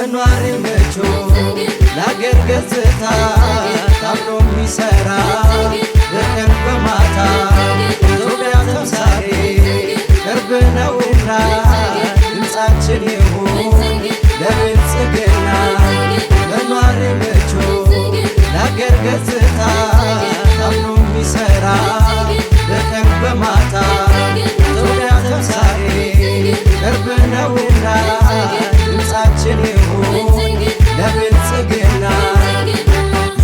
ለኗሪ ምቹ ለአገር ገጽታ ታምኖ የሚሰራ በቀን በማታ ኢትዮጵያ ተምሳሌ ቅርብ ነውና ድምፃችን ይሁን ለብልጽግና ለኗሪ ምቹ ለአገር ገጽታ ታምኖ የሚሰራ በቀን በማታ ኢትዮጵያ ተምሳሌ ቅርብ ነውና ድምፃችን ይሁን ለብልጽግና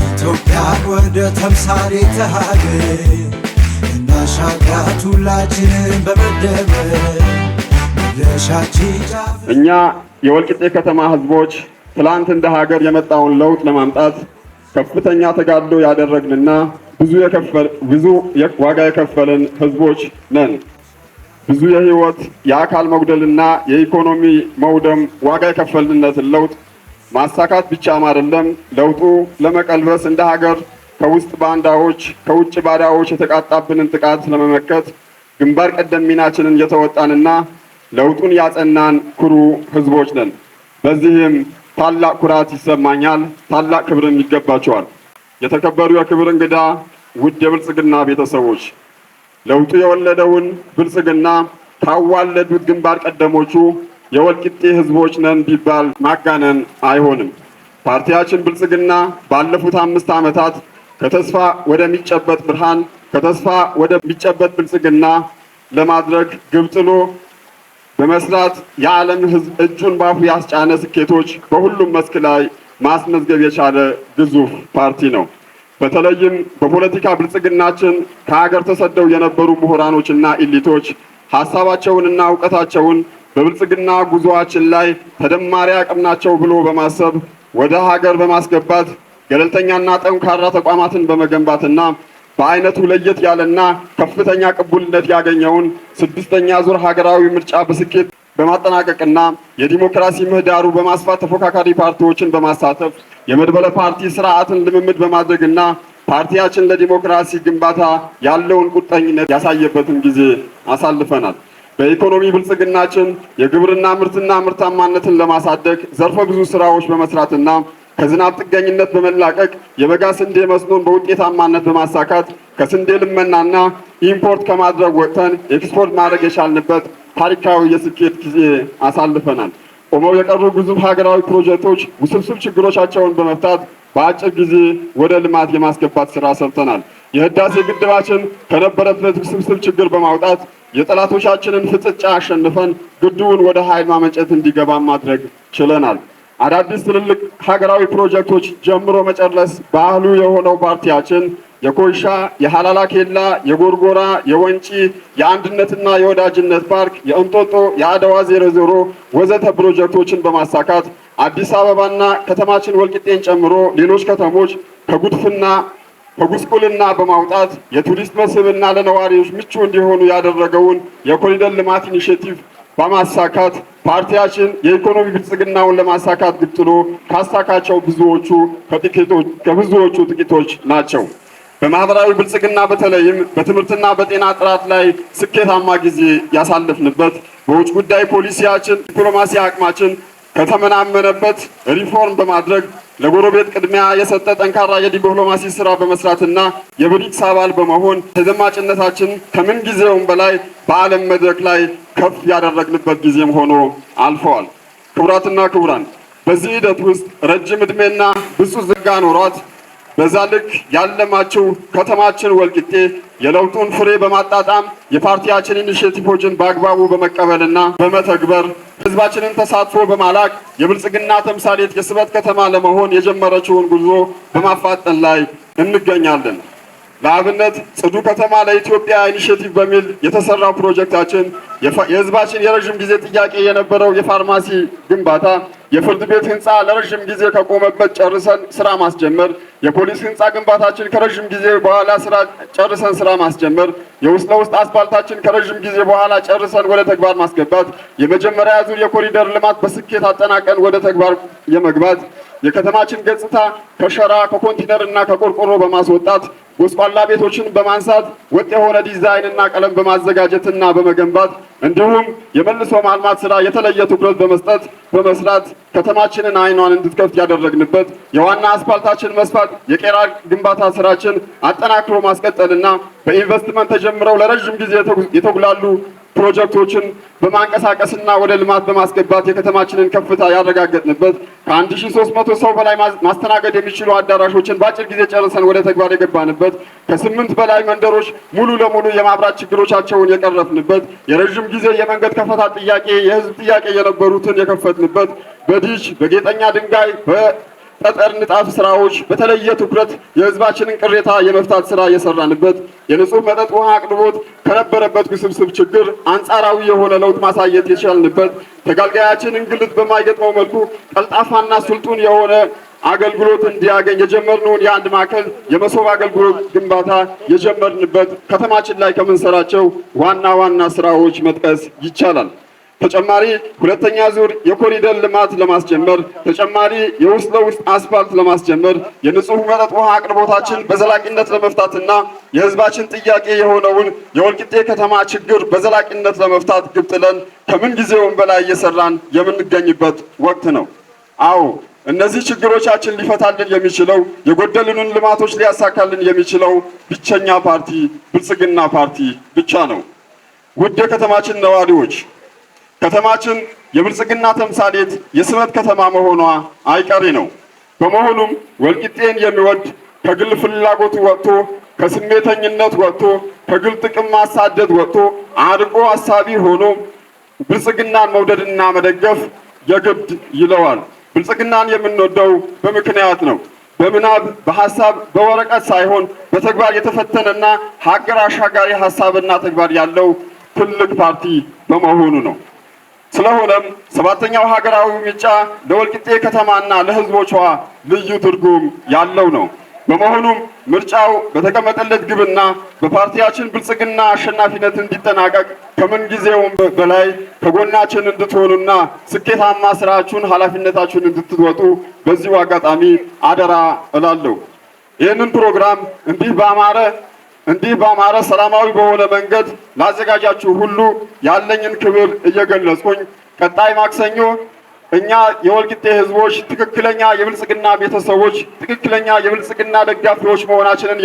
ኢትዮጵያ ወደ ተምሳሌተ ሀገር እናሻግራት ሁላችንን በመደመር እኛ የወልቂጤ ከተማ ህዝቦች ትላንት እንደ ሀገር የመጣውን ለውጥ ለማምጣት ከፍተኛ ተጋድሎ ያደረግንና ብዙ ዋጋ የከፈልን ህዝቦች ነን። ብዙ የህይወት የአካል መጉደልና የኢኮኖሚ መውደም ዋጋ የከፈልነትን ለውጥ ማሳካት ብቻም አይደለም፣ ለውጡ ለመቀልበስ እንደ ሀገር ከውስጥ ባንዳዎች ከውጭ ባዳዎች የተቃጣብንን ጥቃት ለመመከት ግንባር ቀደም ሚናችንን የተወጣንና ለውጡን ያጸናን ኩሩ ህዝቦች ነን። በዚህም ታላቅ ኩራት ይሰማኛል፣ ታላቅ ክብርም ይገባቸዋል። የተከበሩ የክብር እንግዳ፣ ውድ የብልጽግና ቤተሰቦች፣ ለውጡ የወለደውን ብልጽግና ካዋለዱት ግንባር ቀደሞቹ የወልቂጤ ህዝቦች ነን ቢባል ማጋነን አይሆንም። ፓርቲያችን ብልጽግና ባለፉት 5 ዓመታት ከተስፋ ወደሚጨበጥ ብርሃን ከተስፋ ወደሚጨበጥ ብልጽግና ለማድረግ ግብ ጥሎ በመስራት የዓለም ህዝብ እጁን ባፉ ያስጫነ ስኬቶች በሁሉም መስክ ላይ ማስመዝገብ የቻለ ግዙፍ ፓርቲ ነው። በተለይም በፖለቲካ ብልጽግናችን ከሀገር ተሰደው የነበሩ ምሁራኖችና ኢሊቶች ሀሳባቸውንና እውቀታቸውን በብልጽግና ጉዞአችን ላይ ተደማሪ አቅም ናቸው ብሎ በማሰብ ወደ ሀገር በማስገባት ገለልተኛና ጠንካራ ተቋማትን በመገንባትና በአይነቱ ለየት ያለና ከፍተኛ ቅቡልነት ያገኘውን 6ኛ ዙር ሀገራዊ ምርጫ በስኬት በማጠናቀቅና የዲሞክራሲ ምህዳሩ በማስፋት ተፎካካሪ ፓርቲዎችን በማሳተፍ የመድበለ ፓርቲ ስርዓትን ልምምድ በማድረግና ፓርቲያችን ለዲሞክራሲ ግንባታ ያለውን ቁርጠኝነት ያሳየበትን ጊዜ አሳልፈናል። በኢኮኖሚ ብልጽግናችን የግብርና ምርትና ምርታማነትን ለማሳደግ ዘርፈ ብዙ ስራዎች በመስራትና ከዝናብ ጥገኝነት በመላቀቅ የበጋ ስንዴ መስኖን በውጤታማነት በማሳካት ከስንዴ ልመናና ኢምፖርት ከማድረግ ወጥተን ኤክስፖርት ማድረግ የቻልንበት ታሪካዊ የስኬት ጊዜ አሳልፈናል። ቆመው የቀሩ ግዙፍ ሀገራዊ ፕሮጀክቶች ውስብስብ ችግሮቻቸውን በመፍታት በአጭር ጊዜ ወደ ልማት የማስገባት ስራ ሰርተናል። የህዳሴ ግድባችን ከነበረበት ውስብስብ ችግር በማውጣት የጠላቶቻችንን ፍጥጫ አሸንፈን ግድቡን ወደ ኃይል ማመንጨት እንዲገባ ማድረግ ችለናል። አዳዲስ ትልልቅ ሀገራዊ ፕሮጀክቶች ጀምሮ መጨረስ ባህሉ የሆነው ፓርቲያችን የኮይሻ፣ የሃላላ ኬላ፣ የጎርጎራ፣ የወንጪ፣ የአንድነትና የወዳጅነት ፓርክ፣ የእንጦጦ፣ የአድዋ 00 ወዘተ ፕሮጀክቶችን በማሳካት አዲስ አበባና ከተማችን ወልቂጤን ጨምሮ ሌሎች ከተሞች ከጉስቁልና በማውጣት የቱሪስት መስህብና ለነዋሪዎች ምቹ እንዲሆኑ ያደረገውን የኮሪደር ልማት ኢኒሼቲቭ በማሳካት ፓርቲያችን የኢኮኖሚ ብልጽግናውን ለማሳካት ግብ ጥሎ ካሳካቸው ከብዙዎቹ ጥቂቶች ናቸው። በማህበራዊ ብልጽግና በተለይም በትምህርትና በጤና ጥራት ላይ ስኬታማ ጊዜ ያሳለፍንበት፣ በውጭ ጉዳይ ፖሊሲያችን ዲፕሎማሲ አቅማችን ከተመናመነበት ሪፎርም በማድረግ ለጎረቤት ቅድሚያ የሰጠ ጠንካራ የዲፕሎማሲ ስራ በመስራትና የብሪክስ አባል በመሆን ተደማጭነታችን ከምን ጊዜውም በላይ በዓለም መድረክ ላይ ከፍ ያደረግንበት ጊዜም ሆኖ አልፈዋል። ክቡራትና ክቡራን፣ በዚህ ሂደት ውስጥ ረጅም ዕድሜና ብዙ ጸጋ ኖሯት በዛ ልክ ያለማችው ከተማችን ወልቂጤ የለውጡን ፍሬ በማጣጣም የፓርቲያችን ኢኒሼቲቮችን በአግባቡ በመቀበልና በመተግበር ህዝባችንን ተሳትፎ በማላቅ የብልጽግና ተምሳሌት የስበት ከተማ ለመሆን የጀመረችውን ጉዞ በማፋጠን ላይ እንገኛለን። ለአብነት ጽዱ ከተማ ለኢትዮጵያ ኢኒሼቲቭ በሚል የተሰራው ፕሮጀክታችን የህዝባችን የረጅም ጊዜ ጥያቄ የነበረው የፋርማሲ ግንባታ፣ የፍርድ ቤት ህንፃ ለረጅም ጊዜ ከቆመበት ጨርሰን ስራ ማስጀመር፣ የፖሊስ ህንፃ ግንባታችን ከረጅም ጊዜ በኋላ ጨርሰን ስራ ማስጀመር፣ የውስጥ ለውስጥ አስፋልታችን ከረጅም ጊዜ በኋላ ጨርሰን ወደ ተግባር ማስገባት፣ የመጀመሪያ ዙር የኮሪደር ልማት በስኬት አጠናቀን ወደ ተግባር የመግባት፣ የከተማችን ገጽታ ከሸራ ከኮንቲነር እና ከቆርቆሮ በማስወጣት ጎስቋላ ቤቶችን በማንሳት ወጥ የሆነ ዲዛይን እና ቀለም በማዘጋጀትና በመገንባት እንዲሁም የመልሶ ማልማት ስራ የተለየ ትኩረት በመስራት ከተማችንን አይኗን እንድትከፍት ያደረግንበት የዋና አስፋልታችን መስፋት የቄራ ግንባታ ስራችን አጠናክሮ ማስቀጠልና በኢንቨስትመንት ተጀምረው ለረጅም ጊዜ የተጉላሉ ፕሮጀክቶችን በማንቀሳቀስና ወደ ልማት በማስገባት የከተማችንን ከፍታ ያረጋገጥንበት ከ1300 ሰው በላይ ማስተናገድ የሚችሉ አዳራሾችን በአጭር ጊዜ ጨርሰን ወደ ተግባር የገባንበት ከ8 በላይ መንደሮች ሙሉ ለሙሉ የማብራት ችግሮቻቸውን የቀረፍንበት የረጅም ጊዜ የመንገድ ከፈታ ጥያቄ የህዝብ ጥያቄ የነበሩትን የከፈትንበት በዲሽ በጌጠኛ ድንጋይ ጠጠር ንጣፍ ስራዎች በተለየ ትኩረት የህዝባችንን ቅሬታ የመፍታት ስራ የሰራንበት የንጹህ መጠጥ ውሃ አቅርቦት ከነበረበት ውስብስብ ችግር አንጻራዊ የሆነ ለውጥ ማሳየት የቻልንበት ተገልጋያችን እንግልት በማይገጥመው መልኩ ቀልጣፋና ስልጡን የሆነ አገልግሎት እንዲያገኝ የጀመርነውን የአንድ ማዕከል የመሶብ አገልግሎት ግንባታ የጀመርንበት ከተማችን ላይ ከምንሰራቸው ዋና ስራዎች መጥቀስ ይቻላል። ተጨማሪ ሁለተኛ ዙር የኮሪደር ልማት ለማስጀመር ተጨማሪ የውስጥ ለውስጥ አስፋልት ለማስጀመር የንጹህ መጠጥ ውሃ አቅርቦታችን በዘላቂነት ለመፍታትና የህዝባችን ጥያቄ የሆነውን የወልቂጤ ከተማ ችግር በዘላቂነት ለመፍታት ግብ ጥለን ከምን ጊዜውም በላይ እየሰራን የምንገኝበት ወቅት ነው። አዎ እነዚህ ችግሮቻችን ሊፈታልን የሚችለው የጎደሉንን ልማቶች ሊያሳካልን የሚችለው ብቸኛ ፓርቲ ብልጽግና ፓርቲ ብቻ ነው። ውድ የከተማችን ነዋሪዎች ከተማችን የብልጽግና ተምሳሌት የስበት ከተማ መሆኗ አይቀሬ ነው። በመሆኑም ወልቂጤን የሚወድ ከግል ፍላጎቱ ወጥቶ ከስሜተኝነት ወጥቶ ከግል ጥቅም ማሳደድ ወጥቶ አርቆ አሳቢ ሆኖ ብልጽግናን መውደድና መደገፍ የግድ ይለዋል። ብልጽግናን የምንወደው በምክንያት ነው። በምናብ በሐሳብ በወረቀት ሳይሆን በተግባር የተፈተነና ሀገር አሻጋሪ ሐሳብና ተግባር ያለው ትልቅ ፓርቲ በመሆኑ ነው። ስለሆነም ሰባተኛው ሀገራዊ ምርጫ ለወልቂጤ ከተማና ለሕዝቦቿ ልዩ ትርጉም ያለው ነው። በመሆኑም ምርጫው በተቀመጠለት ግብና በፓርቲያችን ብልጽግና አሸናፊነት እንዲጠናቀቅ ከምን ጊዜውም በላይ ከጎናችን እንድትሆኑና ስኬታማ ስራችሁን ኃላፊነታችሁን እንድትወጡ በዚሁ አጋጣሚ አደራ እላለሁ። ይህንን ፕሮግራም እንዲህ ባማረ ሰላማዊ በሆነ መንገድ ላዘጋጃችሁ ሁሉ ያለኝን ክብር እየገለጽኩኝ ቀጣይ ማክሰኞ እኛ የወልቂጤ ህዝቦች ትክክለኛ የብልጽግና ቤተሰቦች ትክክለኛ የብልጽግና ደጋፊዎች መሆናችንን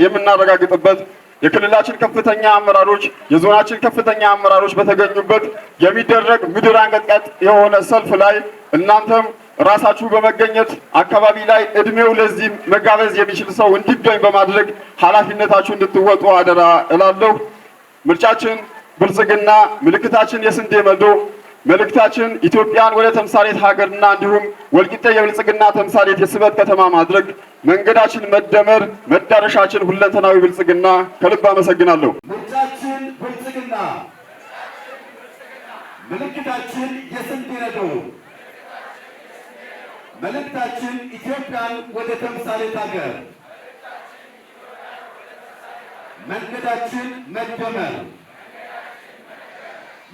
የምናረጋግጥበት የክልላችን ከፍተኛ አመራሮች የዞናችን ከፍተኛ አመራሮች በተገኙበት የሚደረግ ምድር አንቀጥቀጥ የሆነ ሰልፍ ላይ እናንተም ራሳችሁ በመገኘት አካባቢ ላይ እድሜው ለዚህ መጋበዝ የሚችል ሰው እንዲገኝ በማድረግ ኃላፊነታችሁ እንድትወጡ አደራ እላለሁ። ምርጫችን ብልጽግና፣ ምልክታችን የስንዴ መዶ፣ መልእክታችን ኢትዮጵያን ወደ ተምሳሌት ሀገርና እንዲሁም ወልቂጤ የብልጽግና ተምሳሌት የስበት ከተማ ማድረግ፣ መንገዳችን መደመር፣ መዳረሻችን ሁለንተናዊ ብልጽግና። ከልብ አመሰግናለሁ። ምርጫችን ብልጽግና፣ ምልክታችን የስንዴ ነዶ፣ መልእክታችን ኢትዮጵያን ወደ ተምሳሌት ሀገር፣ መንገዳችን መደመር፣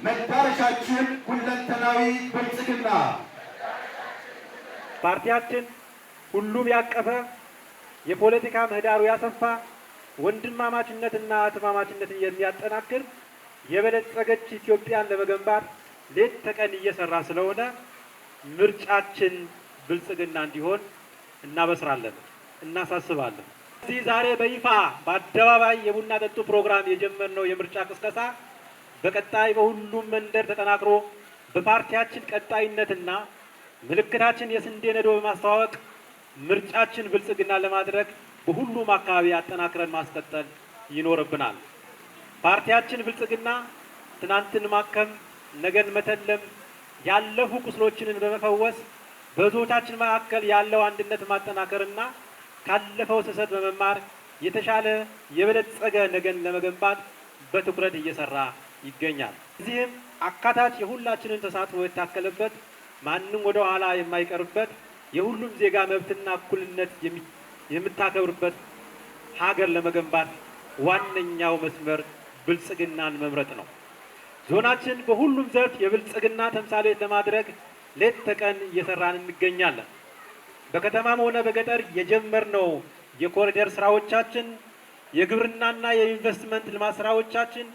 መዳረሻችን ሁለንተናዊ ብልጽግና። ፓርቲያችን ሁሉም ያቀፈ የፖለቲካ ምህዳሩ ያሰፋ ወንድማማችነትና እህትማማችነትን የሚያጠናክር የበለጸገች ኢትዮጵያን ለመገንባት ሌት ተቀን እየሰራ ስለሆነ ምርጫችን ብልጽግና እንዲሆን እናበስራለን፣ እናሳስባለን። እዚህ ዛሬ በይፋ በአደባባይ የቡና ጠጡ ፕሮግራም የጀመርነው የምርጫ ቅስቀሳ በቀጣይ በሁሉም መንደር ተጠናክሮ በፓርቲያችን ቀጣይነትና ምልክታችን የስንዴ ነዶ በማስተዋወቅ ምርጫችን ብልጽግና ለማድረግ በሁሉም አካባቢ አጠናክረን ማስቀጠል ይኖርብናል። ፓርቲያችን ብልጽግና ትናንትን ማከም፣ ነገን መተለም፣ ያለፉ ቁስሎችንን በመፈወስ በህዝቦቻችን መካከል ያለው አንድነት ማጠናከርና ካለፈው ስህተት በመማር የተሻለ የበለጸገ ነገን ለመገንባት በትኩረት እየሰራ ይገኛል። እዚህም አካታች የሁላችንን ተሳትፎ የታከለበት ማንም ወደ ኋላ የማይቀርበት የሁሉም ዜጋ መብትና እኩልነት የምታከብርበት ሀገር ለመገንባት ዋነኛው መስመር ብልጽግናን መምረጥ ነው። ዞናችን በሁሉም ዘርፍ የብልጽግና ተምሳሌት ለማድረግ ሌት ተቀን እየሰራን እንገኛለን። በከተማም ሆነ በገጠር የጀመርነው የኮሪደር ስራዎቻችን፣ የግብርናና የኢንቨስትመንት ልማት ስራዎቻችን፣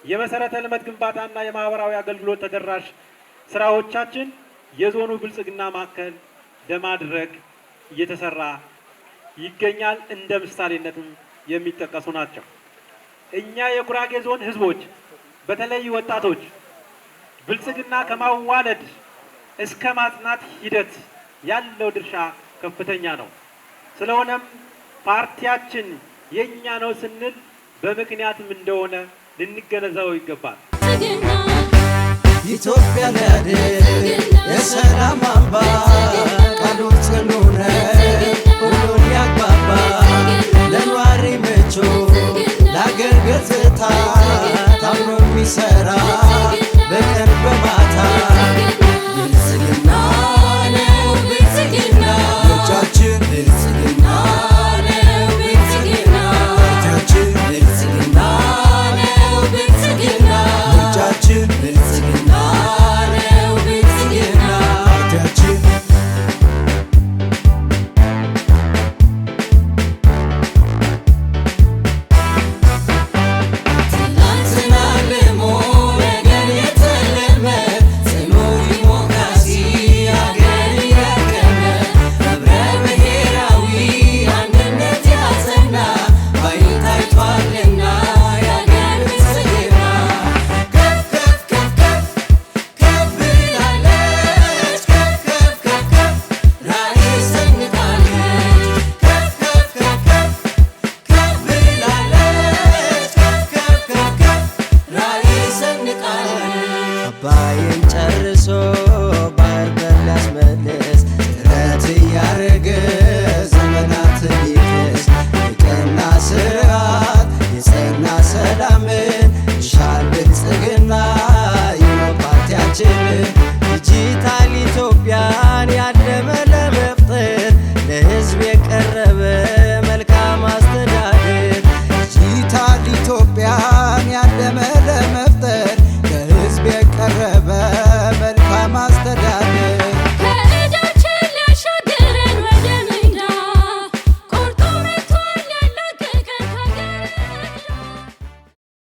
የመሰረተ ልማት ግንባታና የማህበራዊ አገልግሎት ተደራሽ ስራዎቻችን የዞኑ ብልጽግና ማዕከል ለማድረግ እየተሰራ ይገኛል። እንደ ምሳሌነትም የሚጠቀሱ ናቸው። እኛ የጉራጌ ዞን ህዝቦች በተለይ ወጣቶች ብልጽግና ከማዋለድ እስከ ማጽናት ሂደት ያለው ድርሻ ከፍተኛ ነው። ስለሆነም ፓርቲያችን የኛ ነው ስንል በምክንያትም እንደሆነ ልንገነዘበው ይገባል። ኢትዮጵያ ለድል የሰላም አምባ ቃሉ ጽኑ ነው ሁሉን ያግባባ ለኗሪ ምቹ ለአገር ገጽታ ታምኖ የሚሰራ